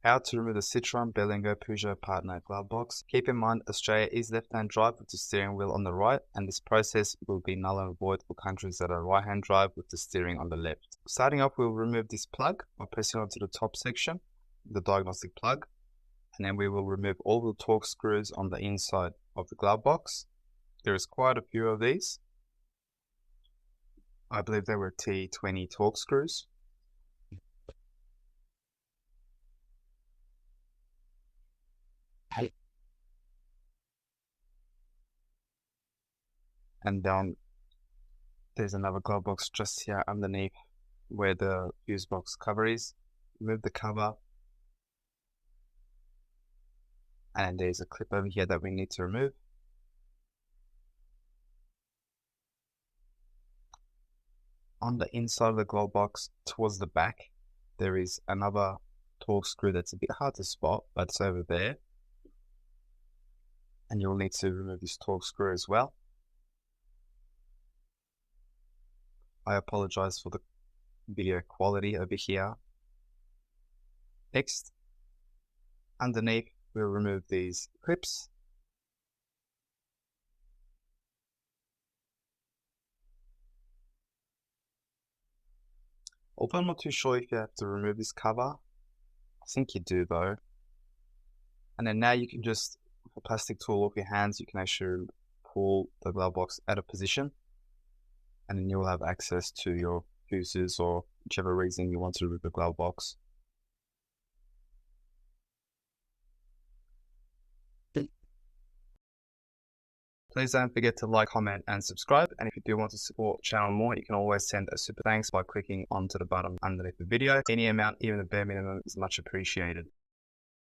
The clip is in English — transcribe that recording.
How to remove the Citroen Berlingo Peugeot Partner glove box. Keep in mind, Australia is left-hand drive with the steering wheel on the right, and this process will be null and void for countries that are right-hand drive with the steering on the left. Starting off, we'll remove this plug by pressing onto the top section, the diagnostic plug, and then we will remove all the torque screws on the inside of the glove box. There is quite a few of these. I believe they were T20 torque screws. And then there's another glove box just here underneath where the fuse box cover is. Remove the cover. And there's a clip over here that we need to remove. On the inside of the glove box, towards the back, there is another torque screw that's a bit hard to spot, but it's over there. And you'll need to remove this torque screw as well. I apologize for the video quality over here. Next, underneath, we'll remove these clips. Although I'm not too sure if you have to remove this cover, I think you do though. And then now you can just, with a plastic tool off your hands, you can actually pull the glove box out of position. And then you'll have access to your fuses or whichever reason you want to remove the glove box. Please don't forget to like, comment and subscribe. And if you do want to support the channel more, you can always send a super thanks by clicking onto the button underneath the video. Any amount, even the bare minimum, is much appreciated.